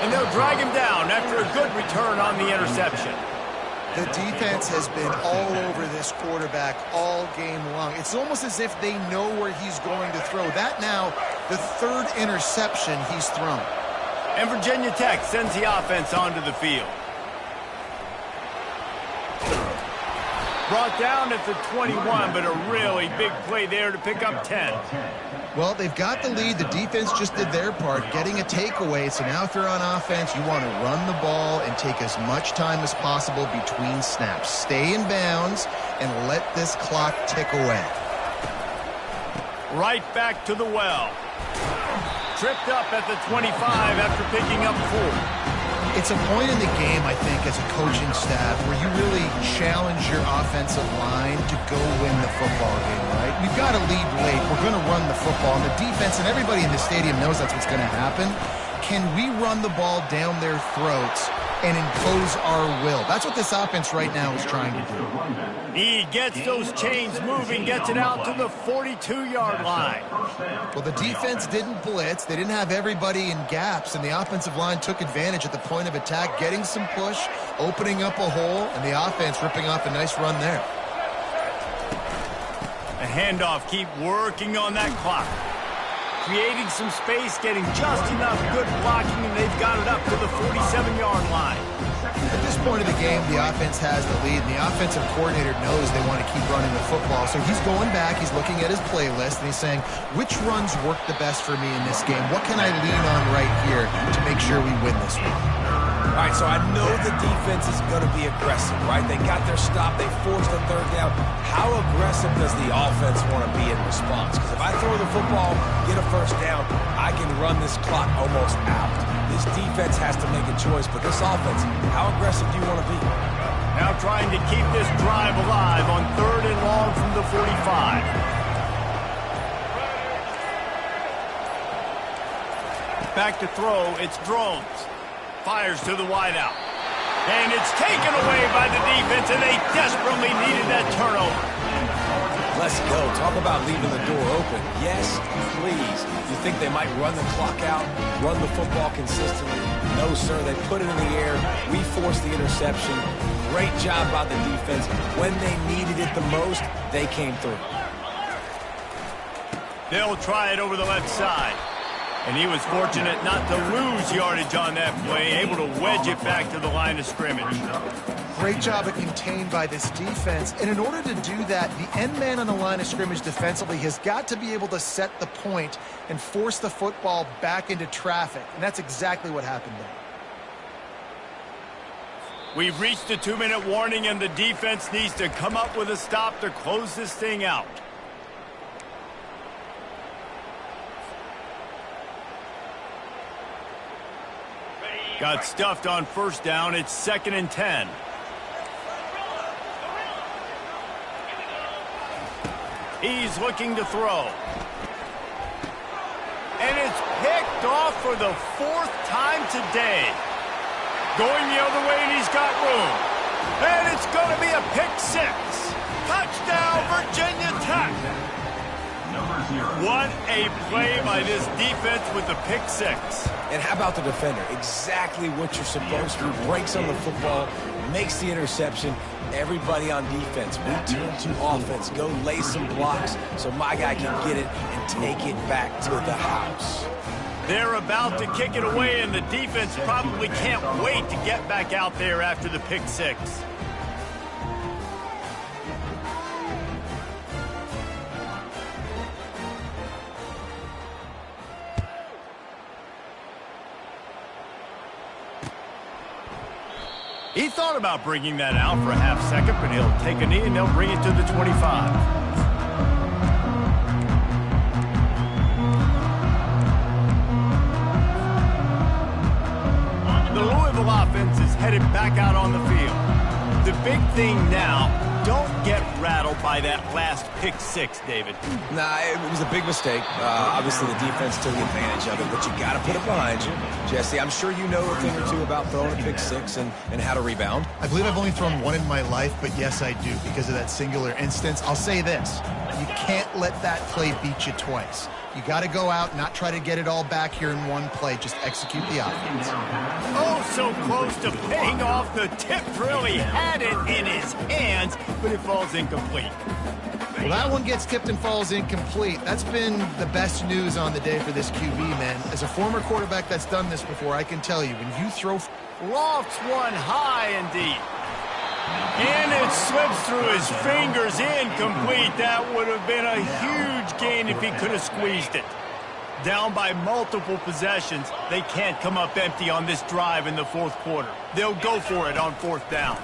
A: And they'll drag him down after a good return on the interception.
B: The defense has been all over this quarterback all game long. It's almost as if they know where he's going to throw. That now, the 3rd interception he's thrown.
A: And Virginia Tech sends the offense onto the field. Brought down at the 21, but a really big play there to pick up 10.
B: Well, they've got the lead. The defense just did their part, getting a takeaway. So now if you're on offense, you want to run the ball and take as much time as possible between snaps. Stay in bounds and let this clock tick away.
A: Right back to the well. Tripped up at the 25 after picking up 4.
B: It's a point in the game, I think, as a coaching staff where you really challenge your offensive line to go win the football game, right? We've got to lead late. We're going to run the football. And the defense and everybody in the stadium knows that's what's going to happen. Can we run the ball down their throats and impose our will? That's what this offense right now is trying to do.
A: He gets those chains moving, gets it out to the 42-yard line.
B: Well, the defense didn't blitz. They didn't have everybody in gaps, and the offensive line took advantage at the point of attack, getting some push, opening up a hole, and the offense ripping off a nice run there.
A: A handoff, keep working on that clock. Creating some space, getting just enough good blocking, and they've got it up to the 47-yard line.
B: At this point of the game, the offense has the lead, and the offensive coordinator knows they want to keep running the football. So he's going back, he's looking at his playlist, and he's saying, which runs work the best for me in this game? What can I lean on right here to make sure we win this one?
C: All right, so I know the defense is going to be aggressive, right? They got their stop. They forced the 3rd down. How aggressive does the offense want to be in response? Because if I throw the football, get a 1st down, I can run this clock almost out. This defense has to make a choice, but this offense, how aggressive do you want to be?
A: Now trying to keep this drive alive on 3rd and long from the 45. Back to throw, it's Drones. Fires to the wideout. And it's taken away by the defense, and they desperately needed that turnover.
C: Let's go. Talk about leaving the door open. Yes, please. You think they might run the clock out, run the football consistently? No, sir. They put it in the air. We forced the interception. Great job by the defense. When they needed it the most, they came through.
A: They'll try it over the left side. And he was fortunate not to lose yardage on that play, able to wedge it back to the line of scrimmage.
B: Great job at contained by this defense. And in order to do that, the end man on the line of scrimmage defensively has got to be able to set the point and force the football back into traffic. And that's exactly what happened there.
A: We've reached the 2-minute warning, and the defense needs to come up with a stop to close this thing out. Got stuffed on 1st down. It's 2nd and 10. He's looking to throw. And it's picked off for the 4th time today. Going the other way, and he's got room. And it's going to be a pick 6. Touchdown, Virginia Tech. What a play by this defense with the pick 6.
C: And how about the defender? Exactly what you're supposed to. Breaks on the football, makes the interception. Everybody on defense, return to offense. Go lay some blocks so my guy can get it and take it back to the house.
A: They're about to kick it away, and the defense probably can't wait to get back out there after the pick 6. He thought about bringing that out for a half second, but he'll take a knee and they'll bring it to the 25. The Louisville offense is headed back out on the field. The big thing now, don't get rattled by that last pick 6, David.
C: Nah, it was a big mistake. Obviously, the defense took advantage of it, but you got to put it behind you. Jesse, I'm sure you know a thing or two about throwing a pick 6 and how to rebound.
E: I believe I've only thrown one in my life, but yes, I do. Because of that singular instance, I'll say this. You can't let that play beat you twice. You got to go out, not try to get it all back here in one play. Just execute the offense.
A: Oh, so close to paying off. The tip really had it in his hands, but it falls incomplete.
B: Well, that one gets tipped and falls incomplete. That's been the best news on the day for this QB, man. As a former quarterback that's done this before, I can tell you, when you throw...
A: Lofts one high and deep. And it slips through his fingers, incomplete. That would have been a huge gain if he could have squeezed it. Down by multiple possessions, they can't come up empty on this drive in the 4th quarter. They'll go for it on 4th down.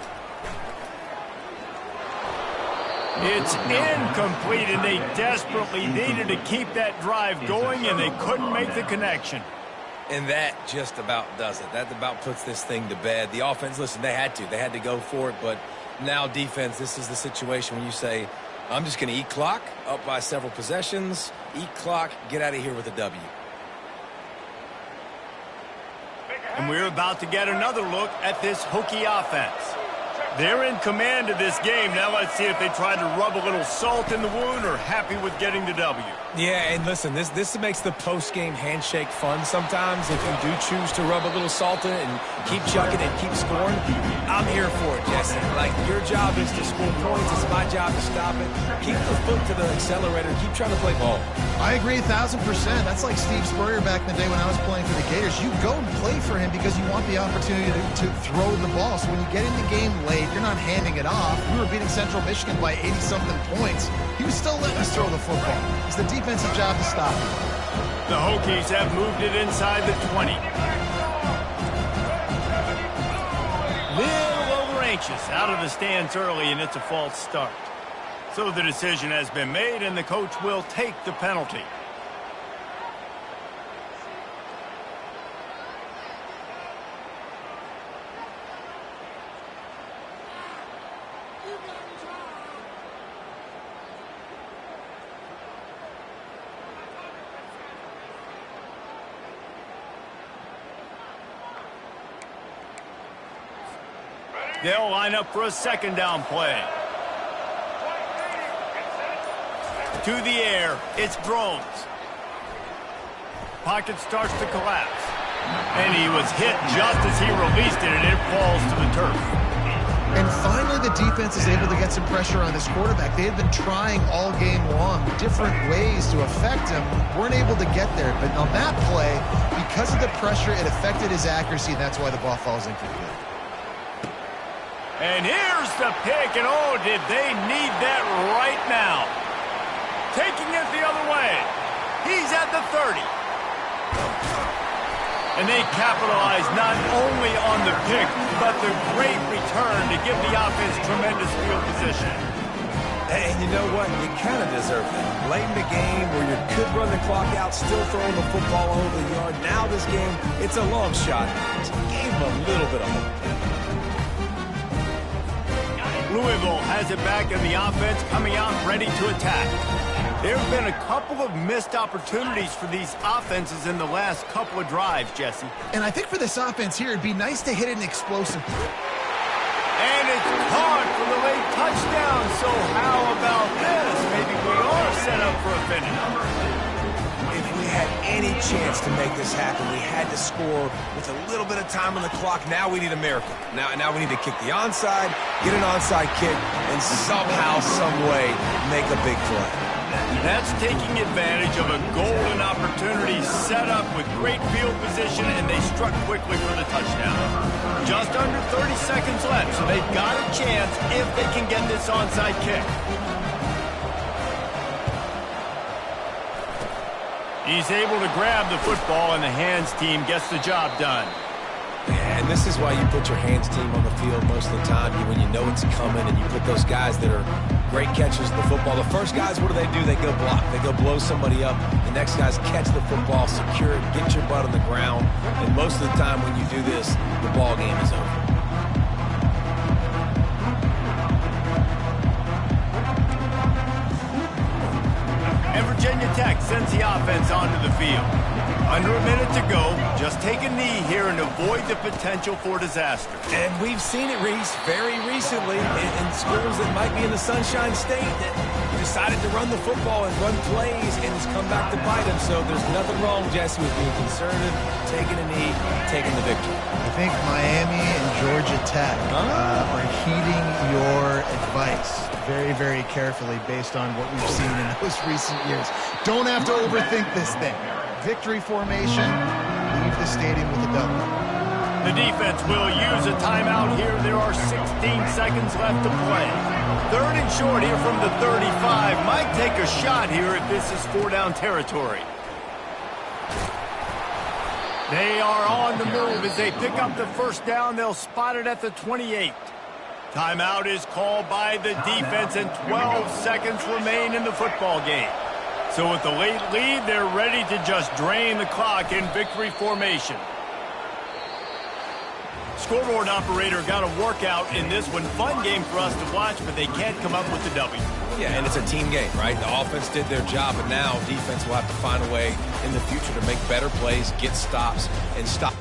A: It's incomplete, and they desperately needed to keep that drive going, and they couldn't make the connection.
C: And that just about does it. That about puts this thing to bed. The offense, listen, they had to go for it, but now defense, this is the situation when you say, I'm just going to eat clock, up by several possessions, eat clock, get out of here with a W.
A: And we're about to get another look at this Hokie offense. They're in command of this game. Now let's see if they try to rub a little salt in the wound or happy with getting the W.
C: Yeah, and listen, this makes the post-game handshake fun sometimes. If you do choose to rub a little salt in it and keep chucking and keep scoring, I'm here for it, Jesse. Like, your job is to score points. It's my job to stop it. Keep the foot to the accelerator. Keep trying to play ball.
B: I agree 1,000%. That's like Steve Spurrier back in the day when I was playing for the Gators. You go and play for him because you want the opportunity to throw the ball. So when you get in the game late, you're not handing it off. We were beating Central Michigan by 80-something points. He was still letting us throw the football. It's the defensive job to stop him.
A: The Hokies have moved it inside the 20. Little over anxious, out of the stands early, and it's a false start. So the decision has been made, and the coach will take the penalty. They'll line up for a second down play. To the air, it's Drones. Pocket starts to collapse. And he was hit just as he released it, and it falls to the turf.
E: And finally, the defense is able to get some pressure on this quarterback. They had been trying all game long different ways to affect him. Weren't able to get there. But on that play, because of the pressure, it affected his accuracy, and that's why the ball falls incomplete.
A: And here's the pick, and oh, did they need that right now. Taking it the other way. He's at the 30. And they capitalize not only on the pick, but the great return to give the offense tremendous field position.
C: And you know what? You kind of deserve it. Late in the game where you could run the clock out, still throwing the football over the yard. Now this game, it's a long shot. Just gave him a little bit of hope.
A: Louisville has it back in the offense, coming out ready to attack. There have been a couple of missed opportunities for these offenses in the last couple of drives, Jesse.
E: And I think for this offense here, it'd be nice to hit an explosive.
A: And it's caught for the late touchdown. So how about this? Maybe we are set up for a finish.
C: If we had any chance to make this happen, we had to score with a little bit of time on the clock. Now we need a miracle. Now we need to kick the onside, get an onside kick, and somehow, some way, make a big play.
A: That's taking advantage of a golden opportunity set up with great field position, and they struck quickly for the touchdown. Just under 30 seconds left, so they've got a chance if they can get this onside kick. He's able to grab the football, and the hands team gets the job done.
C: And this is why you put your hands team on the field most of the time, when you know it's coming, and you put those guys that are great catchers of the football. The first guys, what do? They go block. They go blow somebody up. The next guys catch the football, secure it, get your butt on the ground. And most of the time when you do this, the ball game is over.
A: And Virginia Tech sends the offense onto the field. Under a minute to go, just take a knee here and avoid the potential for disaster.
C: And we've seen it, Reese, very recently in schools that might be in the Sunshine State that decided to run the football and run plays, and it's come back to bite them. So there's nothing wrong, Jesse, with being conservative, taking a knee, taking the victory.
E: I think Miami and Georgia Tech are heeding your advice very, very carefully based on what we've seen in those recent years. Don't have to overthink this thing. Victory formation, leave the stadium with a W.
A: The defense will use a timeout here. There are 16 seconds left to play. Third and short here from the 35. Might take a shot here if this is four-down territory. They are on the move as they pick up the first down. They'll spot it at the 28. Timeout is called by the defense, and 12 seconds remain in the football game. So with the late lead, they're ready to just drain the clock in victory formation. Scoreboard operator got a workout in this one. Fun game for us to watch, but they can't come up with the W.
C: Yeah, and it's a team game, right? The offense did their job, but now defense will have to find a way in the future to make better plays, get stops, and stop.